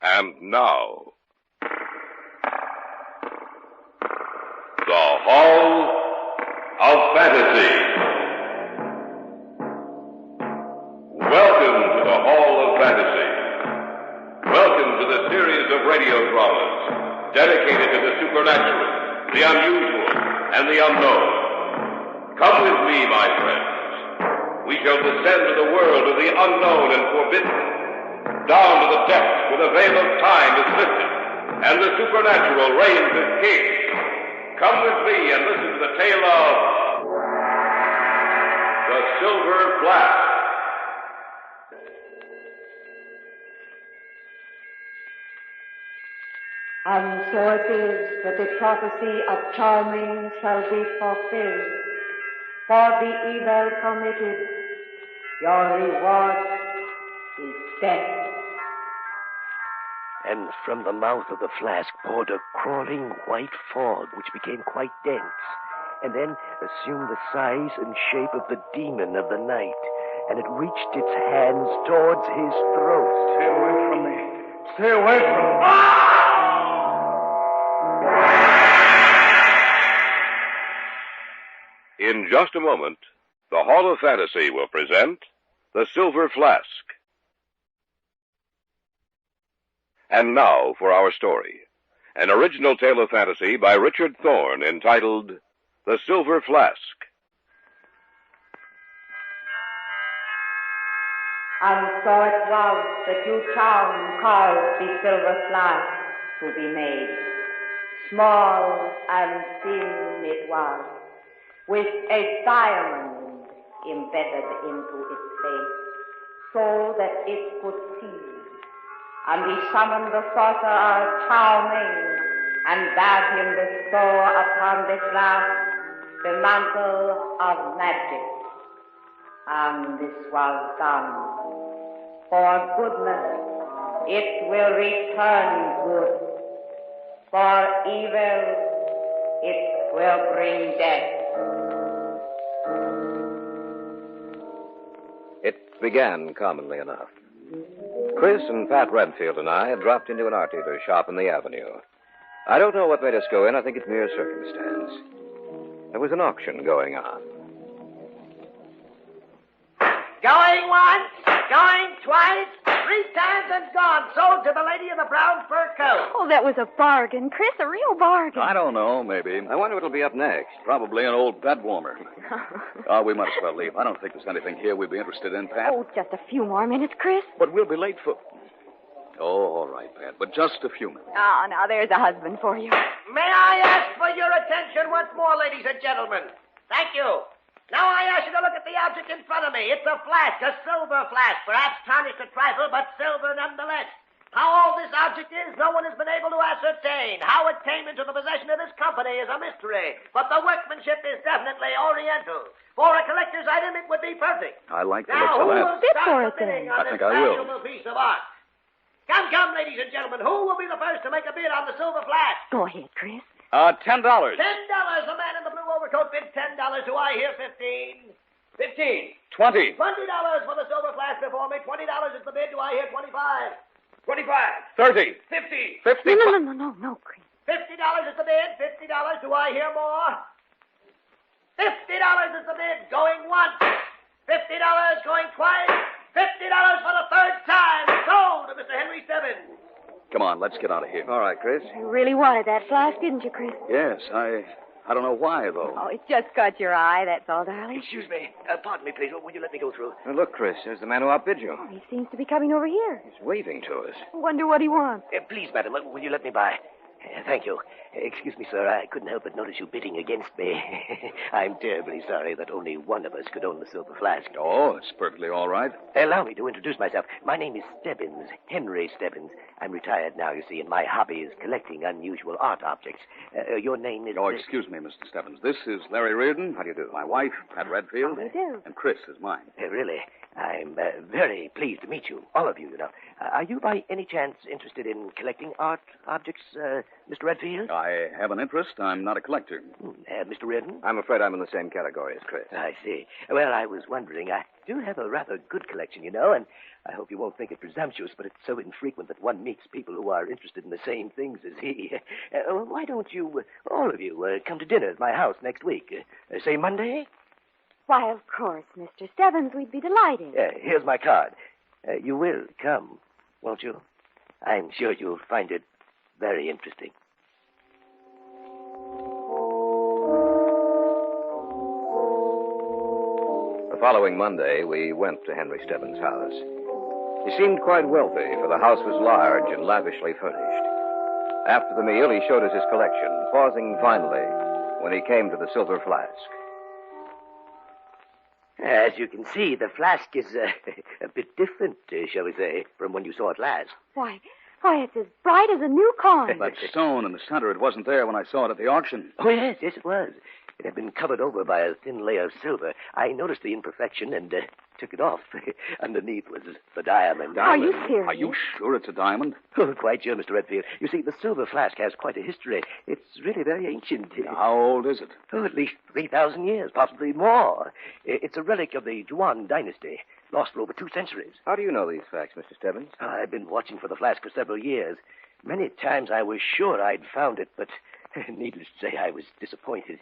And now, the Hall of Fantasy. Welcome to the Hall of Fantasy. Welcome to the series of radio dramas dedicated to the supernatural, the unusual, and the unknown. Come with me, my friends. We shall descend to the world of the unknown and forbidden. Down to the depths where the veil of time is lifted and the supernatural reigns as king. Come with me and listen to the tale of the Silver Flask. And so it is that the prophecy of Charming shall be fulfilled. For the evil committed, your reward is death. And from the mouth of the flask poured a crawling white fog, which became quite dense, and then assumed the size and shape of the demon of the night, and it reached its hands towards his throat. Stay away from me. Stay away from me. In just a moment, the Hall of Fantasy will present The Silver Flask. And now for our story, an original tale of fantasy by Richard Thorne entitled The Silver Flask. And so it was that you charm caused the silver flask to be made. Small and thin it was, with a diamond embedded into its face, so that it could see. And he summoned the sorcerer Charming, and bade him bestow upon the flask the mantle of magic. And this was done. For goodness, it will return good. For evil, it will bring death. It began commonly enough. Chris and Pat Redfield and I had dropped into an art dealer's shop in the avenue. I don't know what made us go in. I think it's mere circumstance. There was an auction going on. Going once, going twice, 3 times and gone. Sold to the lady in the brown fur coat. Oh, that was a bargain, Chris, a real bargain. I don't know, maybe. I wonder what'll be up next. Probably an old bed warmer. We might as well leave. I don't think there's anything here we'd be interested in, Pat. Oh, just a few more minutes, Chris. But we'll be late for... Oh, all right, Pat, but just a few minutes. Oh, now there's a husband for you. May I ask for your attention once more, ladies and gentlemen? Thank you. Now I ask you to look at the object in front of me. It's a flask, a silver flask, perhaps tarnished a trifle, but silver nonetheless. How old this object is, no one has been able to ascertain. How it came into the possession of this company is a mystery, but the workmanship is definitely Oriental. For a collector's item, it would be perfect. I like the Now, looks of who that. will Bid start for the it, then. bidding on I this think I will. valuable piece of art? Come, ladies and gentlemen, who will be the first to make a bid on the silver flask? Go ahead, Chris. $10. $10. The man in the blue overcoat bids $10. Do I hear 15? 15. 20. $20 for the silver flask before me. $20 is the bid. Do I hear 25? 25. 30. 50. 50. No, Chris. $50 is the bid. $50. Do I hear more? $50 is the bid. Going once. $50 going twice. $50 for the third time. Sold to Mr. Henry Stebbins. Come on, let's get out of here. All right, Chris. You really wanted that flask, didn't you, Chris? Yes, I don't know why, though. Oh, it just caught your eye, that's all, darling. Excuse me. Pardon me, please. Will you let me go through? Look, Chris, there's the man who outbid you. Oh, he seems to be coming over here. He's waving to us. Wonder what he wants. Please, madam, will you let me by? Thank you. Excuse me, sir. I couldn't help but notice you bidding against me. I'm terribly sorry that only one of us could own the silver flask. Oh, it's perfectly all right. Allow me to introduce myself. My name is Stebbins, Henry Stebbins. I'm retired now, you see, and my hobby is collecting unusual art objects. Your name is... Oh, excuse me, Mr. Stebbins. This is Larry Reardon. How do you do? My wife, Pat Redfield. How do you do? And Chris is mine. Really? I'm very pleased to meet you, all of you, you know. Are you by any chance interested in collecting art objects? Mr. Redfield? I have an interest. I'm not a collector. Mr. Redden? I'm afraid I'm in the same category as Chris. I see. Well, I was wondering. I do have a rather good collection, you know, and I hope you won't think it presumptuous, but it's so infrequent that one meets people who are interested in the same things as he. Why don't you, all of you, come to dinner at my house next week? Say Monday? Why, of course, Mr. Stebbins. We'd be delighted. Here's my card. You will come, won't you? I'm sure you'll find it very interesting. The following Monday, we went to Henry Stebbins' house. He seemed quite wealthy, for the house was large and lavishly furnished. After the meal, he showed us his collection, pausing finally when he came to the silver flask. As you can see, the flask is a bit different, shall we say, from when you saw it last. Why, it's as bright as a new coin. That stone in the center, it wasn't there when I saw it at the auction. Oh, yes, it was. It had been covered over by a thin layer of silver. I noticed the imperfection and took it off. Underneath was the diamond. Are you serious? Are you sure it's a diamond? Oh, quite sure, Mr. Redfield. You see, the silver flask has quite a history. It's really very ancient. How old is it? Oh, at least 3,000 years, possibly more. It's a relic of the Yuan dynasty, lost for over 2 centuries. How do you know these facts, Mr. Stebbins? I've been watching for the flask for several years. Many times I was sure I'd found it, but needless to say, I was disappointed.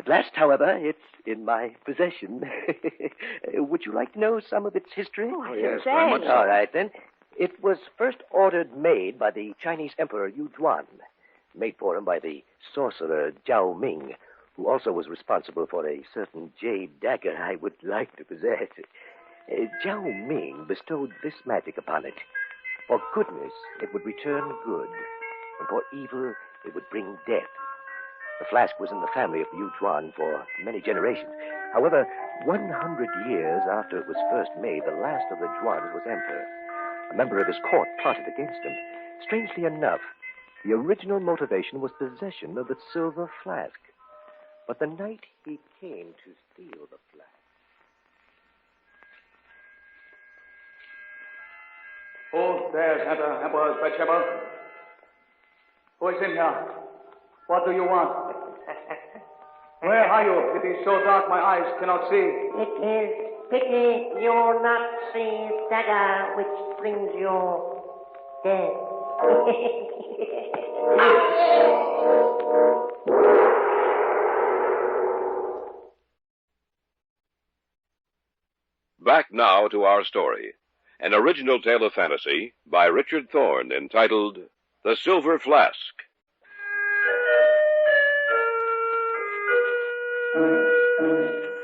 At last, however, it's in my possession. Would you like to know some of its history? Oh, I yes, should very say. much so. All right, then. It was first ordered made by the Chinese Emperor Yu Zhuan, made for him by the sorcerer Zhao Ming, who also was responsible for a certain jade dagger I would like to possess. Zhao Ming bestowed this magic upon it. For goodness, it would return good, and for evil, it would bring death. The flask was in the family of the Yu Zhuan for many generations. However, 100 years after it was first made, the last of the Zhuans was emperor. A member of his court plotted against him. Strangely enough, the original motivation was possession of the silver flask. But the night he came to steal the flask... Who dares enter Emperor's bedchamber? Who is in here? What do you want? Where are you? It is so dark my eyes cannot see. It is pity you not see dagger which brings you death. Back now to our story. An original tale of fantasy by Richard Thorne entitled The Silver Flask.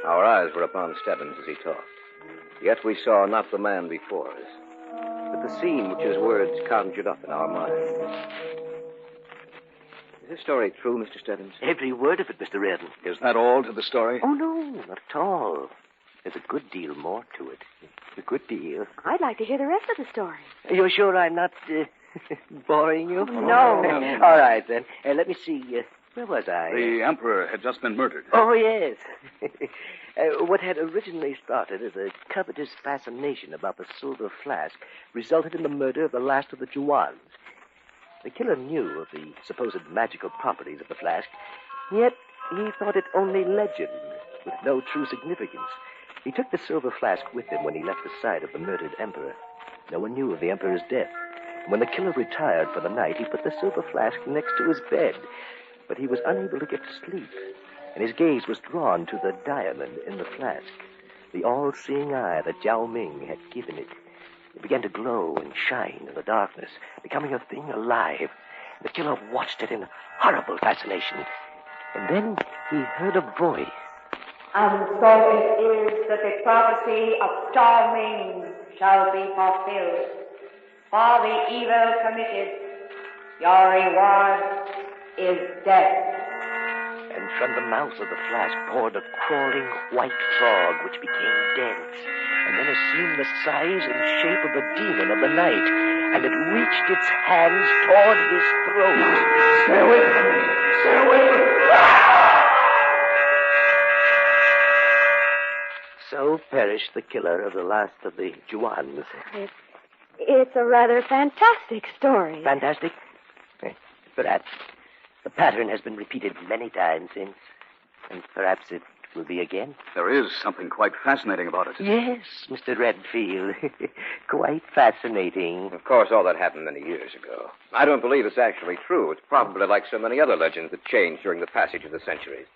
Our eyes were upon Stebbins as he talked. Yet we saw not the man before us, but the scene which his words conjured up in our minds. Is this story true, Mr. Stebbins? Every word of it, Mr. Redden. Is that all to the story? Oh, no, not at all. There's a good deal more to it. A good deal. I'd like to hear the rest of the story. You're sure I'm not boring you? No. All right, then. Let me see. Where was I? The Emperor had just been murdered. Oh, yes. What had originally started as a covetous fascination about the silver flask resulted in the murder of the last of the Juans. The killer knew of the supposed magical properties of the flask, yet he thought it only legend, with no true significance. He took the silver flask with him when he left the side of the murdered emperor. No one knew of the emperor's death. When the killer retired for the night, he put the silver flask next to his bed. But he was unable to get to sleep, and his gaze was drawn to the diamond in the flask, the all-seeing eye that Zhao Ming had given it. It began to glow and shine in the darkness, becoming a thing alive. The killer watched it in horrible fascination. And then he heard a voice. And so it is that the prophecy of Zhao Ming shall be fulfilled. For the evil committed, your reward is death. And from the mouth of the flask poured a crawling white frog which became dense, and then assumed the size and shape of the demon of the night, and it reached its hands toward his throat. Stay away from me. Stay away from me. So perished the killer of the last of the Juans. It's a rather fantastic story. Fantastic? Perhaps. The pattern has been repeated many times since, and perhaps it will be again. There is something quite fascinating about it. Yes, Mr. Redfield. Quite fascinating. Of course, all that happened many years ago. I don't believe it's actually true. It's probably like so many other legends that change during the passage of the centuries.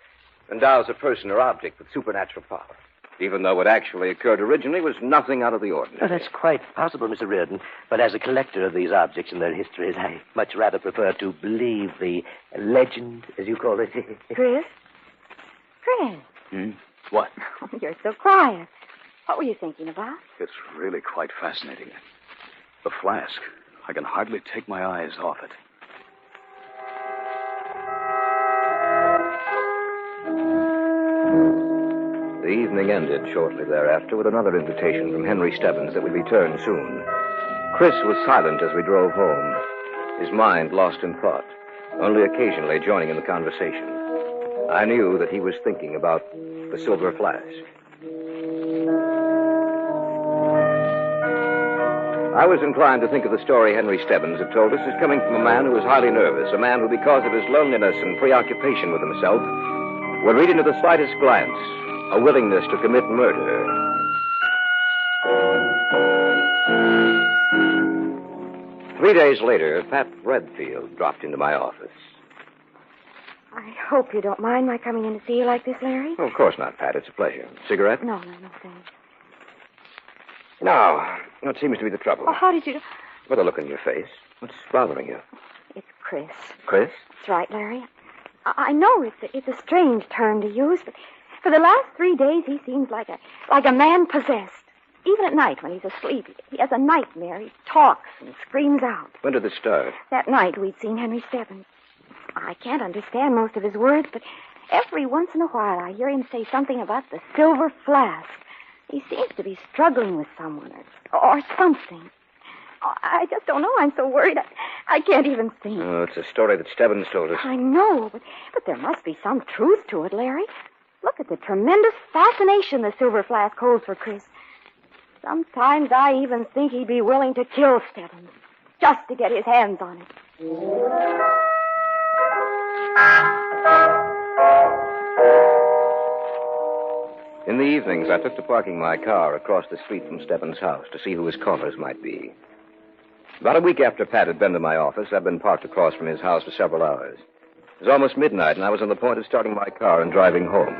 Endows a person or object with supernatural power. Even though what actually occurred originally was nothing out of the ordinary. Oh, that's quite possible, Mr. Reardon. But as a collector of these objects and their histories, I much rather prefer to believe the legend, as you call it. Chris? Chris? What? Oh, you're so quiet. What were you thinking about? It's really quite fascinating. The flask. I can hardly take my eyes off it. The evening ended shortly thereafter with another invitation from Henry Stebbins that we'd return soon. Chris was silent as we drove home, his mind lost in thought, only occasionally joining in the conversation. I knew that he was thinking about the silver flask. I was inclined to think of the story Henry Stebbins had told us as coming from a man who was highly nervous, a man who, because of his loneliness and preoccupation with himself, would read into the slightest glance a willingness to commit murder. Three days later, Pat Redfield dropped into my office. I hope you don't mind my coming in to see you like this, Larry. Oh, of course not, Pat. It's a pleasure. Cigarette? No, thanks. Now, what seems to be the trouble? Oh, how did you... With a look on your face. What's bothering you? It's Chris. Chris? That's right, Larry. I know it's a strange term to use, but for the last 3 days he seems like a man possessed. Even at night when he's asleep, he has a nightmare. He talks and screams out. When did this start? That night we'd seen Henry Stebbins. I can't understand most of his words, but every once in a while I hear him say something about the silver flask. He seems to be struggling with someone or something. I just don't know. I'm so worried I can't even think. Oh, it's a story that Stebbins told us. I know, but there must be some truth to it, Larry. Look at the tremendous fascination the silver flask holds for Chris. Sometimes I even think he'd be willing to kill Stebbins just to get his hands on it. In the evenings, I took to parking my car across the street from Stebbins' house to see who his callers might be. About a week after Pat had been to my office, I'd been parked across from his house for several hours. It was almost midnight, and I was on the point of starting my car and driving home,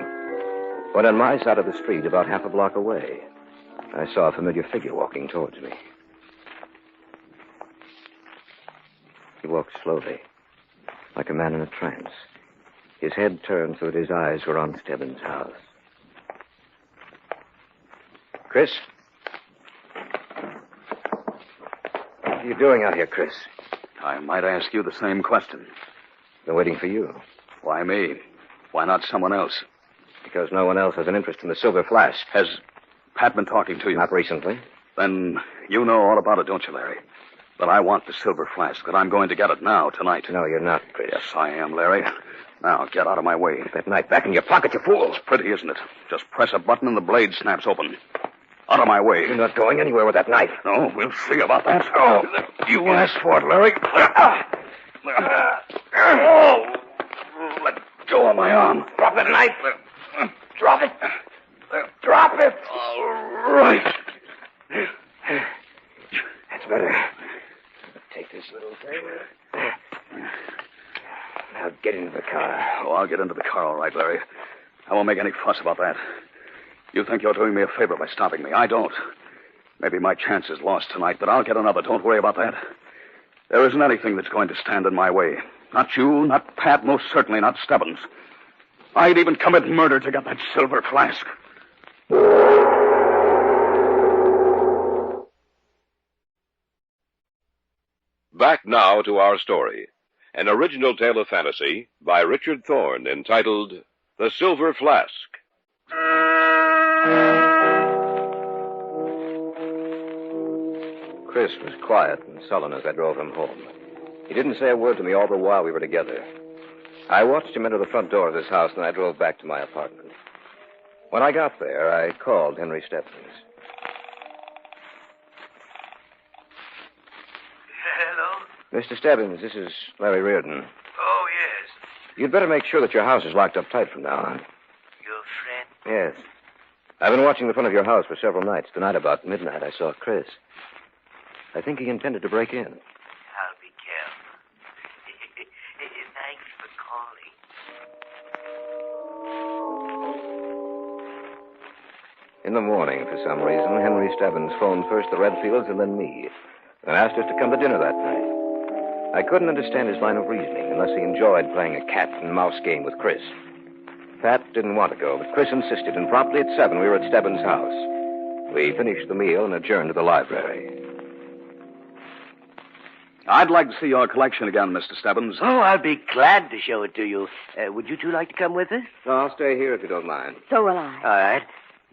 when on my side of the street, about half a block away, I saw a familiar figure walking towards me. He walked slowly, like a man in a trance. His head turned so that his eyes were on Stebbins' house. Chris? What are you doing out here, Chris? I might ask you the same question. Been waiting for you. Why me? Why not someone else? Because no one else has an interest in the silver flask. Has Pat been talking to you? Not recently. Then you know all about it, don't you, Larry? That I want the silver flask, that I'm going to get it now, tonight. No, you're not, Chris. Yes, I am, Larry. Now, get out of my way. Put that knife back in your pocket, you fool. It's pretty, isn't it? Just press a button and the blade snaps open. Out of my way. You're not going anywhere with that knife. No, we'll see about that. Oh, you asked for it, Larry. Oh, let go of my arm. Drop that knife. Drop it. Drop it. All right. That's better. Take this little thing. Now get into the car. Oh, I'll get into the car, all right, Larry. I won't make any fuss about that. You think you're doing me a favor by stopping me. I don't. Maybe my chance is lost tonight, but I'll get another. Don't worry about that. There isn't anything that's going to stand in my way. Not you, not Pat, most certainly not Stebbins. I'd even commit murder to get that silver flask. Back now to our story. An original tale of fantasy by Richard Thorne entitled The Silver Flask. Chris was quiet and sullen as I drove him home. He didn't say a word to me all the while we were together. I watched him enter the front door of his house, and I drove back to my apartment. When I got there, I called Henry Stebbins. Hello? Mr. Stebbins, this is Larry Reardon. Oh, yes. You'd better make sure that your house is locked up tight from now on. Your friend? Yes. I've been watching the front of your house for several nights. Tonight, about midnight, I saw Chris. I think he intended to break in. I'll be careful. Thanks for calling. In the morning, for some reason, Henry Stebbins phoned first the Redfields and then me, and asked us to come to dinner that night. I couldn't understand his line of reasoning unless he enjoyed playing a cat and mouse game with Chris. Pat didn't want to go, but Chris insisted, and promptly at 7 we were at Stebbins' house. We finished the meal and adjourned to the library. I'd like to see your collection again, Mr. Stebbins. Oh, I'll be glad to show it to you. Would you two like to come with us? No, I'll stay here if you don't mind. So will I. All right.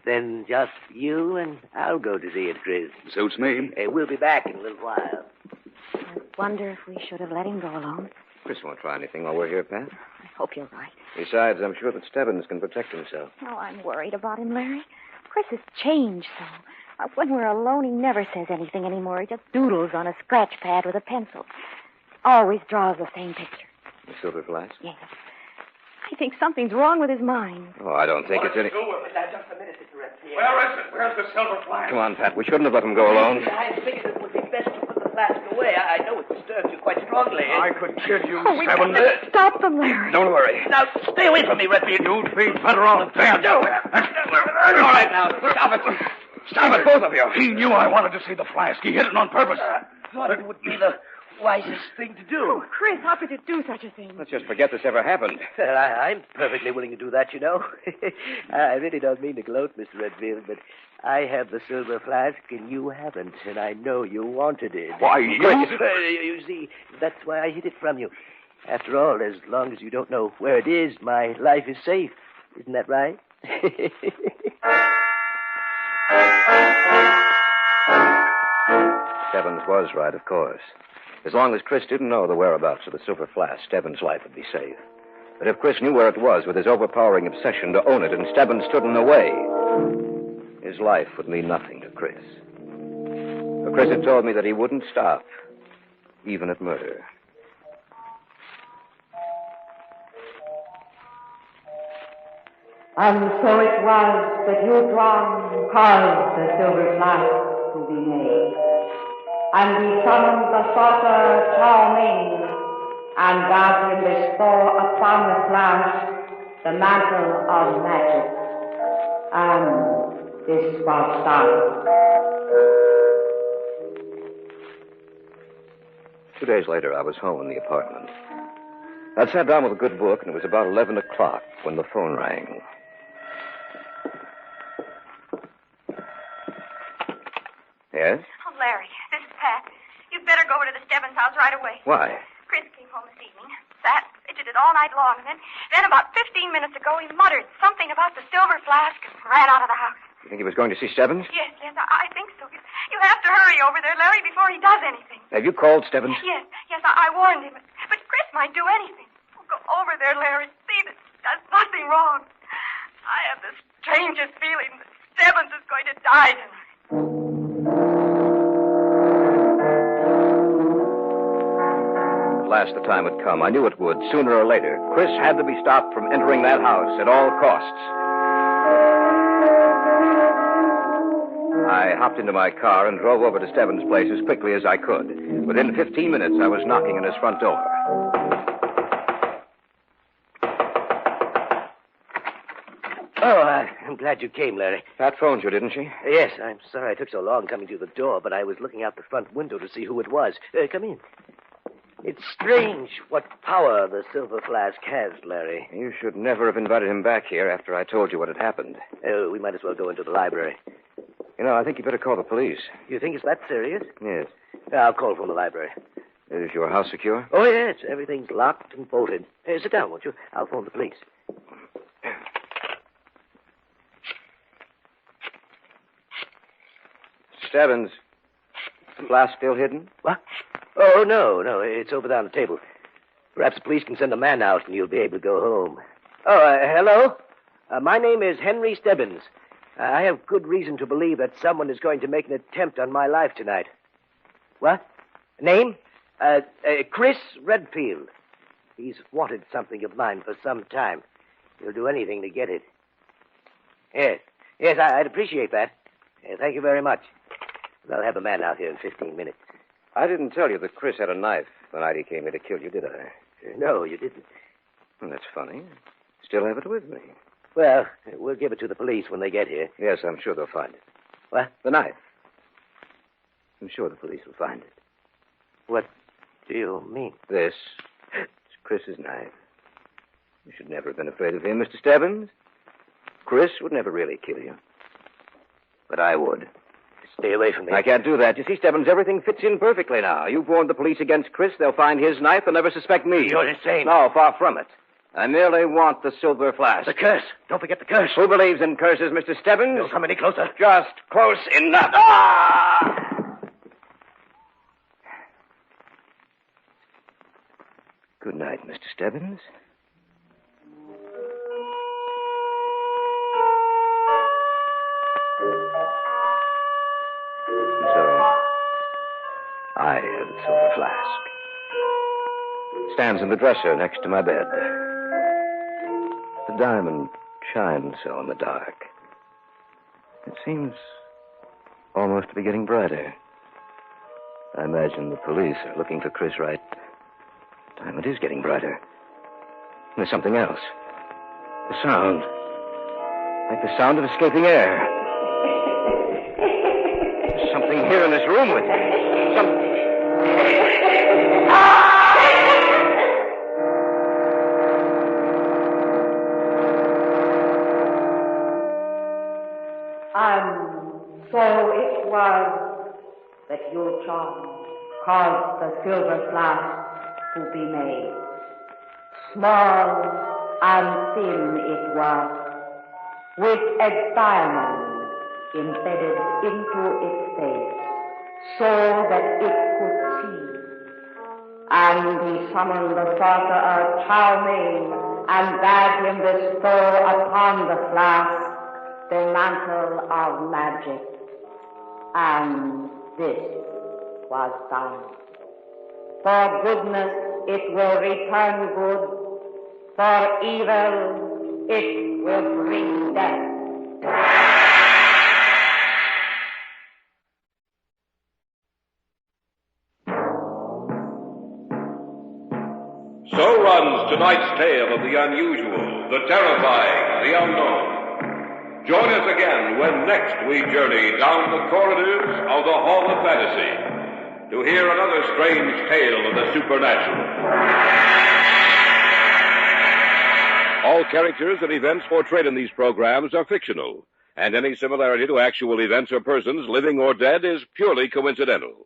Then just you and I'll go to see it, Chris. Suits me. We'll be back in a little while. I wonder if we should have let him go alone. Chris won't try anything while we're here, Pat. I hope you're right. Besides, I'm sure that Stebbins can protect himself. Oh, I'm worried about him, Larry. Chris has changed so. When we're alone, he never says anything anymore. He just doodles on a scratch pad with a pencil. Always draws the same picture. The silver flask? Yes. I think something's wrong with his mind. Oh, I don't think it's any... Just a minute, Mr. Redfield. Where is it? Where's the silver flask? Come on, Pat. We shouldn't have let him go alone. I figured it would be best to put the flask away. I know it disturbs you quite strongly. I could kill you, We've Stebbins. got to stop them, Larry. Don't worry. Now, stay away from me, Redfield. You'd be better off dead. All right, now, stop it. Stop it, both of you. He knew I wanted to see the flask. He hid it on purpose. Thought it would be the wisest thing to do. Oh, Chris, how could you do such a thing? Let's just forget this ever happened. Well, I'm perfectly willing to do that, you know. I really don't mean to gloat, Mr. Redfield, but I have the silver flask and you haven't, and I know you wanted it. Why, you... You see, that's why I hid it from you. After all, as long as you don't know where it is, my life is safe. Isn't that right? Stebbins was right, of course. As long as Chris didn't know the whereabouts of the silver flask, Stebbins' life would be safe. But if Chris knew where it was with his overpowering obsession to own it and Stebbins stood in the way, his life would mean nothing to Chris. But Chris had told me that he wouldn't stop, even at murder. And so it was that you, Thorne, caused the silver flask to be made. And we summoned the sorcerer Charming, and bade him bestow upon the flask the mantle of magic. And this was done. 2 days later, I was home in the apartment. I'd sat down with a good book, and it was about 11 o'clock when the phone rang. Yes? Oh, Larry, this is Pat. You'd better go over to the Stebbins house right away. Why? Chris came home this evening, sat, fidgeted all night long, and then about 15 minutes ago, he muttered something about the silver flask and ran out of the house. You think he was going to see Stebbins? Yes, I think so. You have to hurry over there, Larry, before he does anything. Have you called Stebbins? Yes, I warned him. But Chris might do anything. Oh, go over there, Larry. See that there's nothing wrong. I have the strangest feeling that Stebbins is going to die tonight. At last the time had come. I knew it would, sooner or later. Chris had to be stopped from entering that house at all costs. I hopped into my car and drove over to Stebbins' place as quickly as I could. Within 15 minutes, I was knocking on his front door. Oh, I'm glad you came, Larry. Pat phoned you, didn't she? Yes, I'm sorry I took so long coming through the door, but I was looking out the front window to see who it was. Come in. It's strange what power the silver flask has, Larry. You should never have invited him back here after I told you what had happened. We might as well go into the library. You know, I think you better call the police. You think it's that serious? Yes. I'll call from the library. Is your house secure? Oh, yes. Everything's locked and bolted. Sit down, won't you? I'll phone the police. Stebbins, the flask still hidden? What? Oh, no. It's over there on the table. Perhaps the police can send a man out and you'll be able to go home. Oh, hello? My name is Henry Stebbins. I have good reason to believe that someone is going to make an attempt on my life tonight. What? Name? Chris Redfield. He's wanted something of mine for some time. He'll do anything to get it. Yes, I'd appreciate that. Thank you very much. I'll have a man out here in 15 minutes. I didn't tell you that Chris had a knife the night he came here to kill you, did I? No, you didn't. Well, that's funny. Still have it with me. Well, we'll give it to the police when they get here. Yes, I'm sure they'll find it. What? The knife. I'm sure the police will find it. What do you mean? This is Chris's knife. You should never have been afraid of him, Mr. Stebbins. Chris would never really kill you. But I would. Stay away from me. I can't do that. You see, Stebbins, everything fits in perfectly now. You've warned the police against Chris. They'll find his knife. They'll never suspect me. You're insane. No, far from it. I merely want the silver flask. The curse. Don't forget the curse. Who believes in curses, Mr. Stebbins? Don't come any closer. Just close enough. Ah! Good night, Mr. Stebbins. I have the silver flask. It stands in the dresser next to my bed. The diamond shines so in the dark. It seems almost to be getting brighter. I imagine the police are looking for Chris right. The diamond is getting brighter. And there's something else. The sound. Like the sound of escaping air. There's something here in this room with me. Something. And so it was that you, John, caused the silver flask to be made. Small and thin it was, with a diamond embedded into its base, so that it could see. And he summoned the sorcerer Charming and bade him bestow upon the flask the mantle of magic. And this was done. For goodness it will return good, for evil it will bring death. So runs tonight's tale of the unusual, the terrifying, the unknown. Join us again when next we journey down the corridors of the Hall of Fantasy to hear another strange tale of the supernatural. All characters and events portrayed in these programs are fictional, and any similarity to actual events or persons, living or dead, is purely coincidental.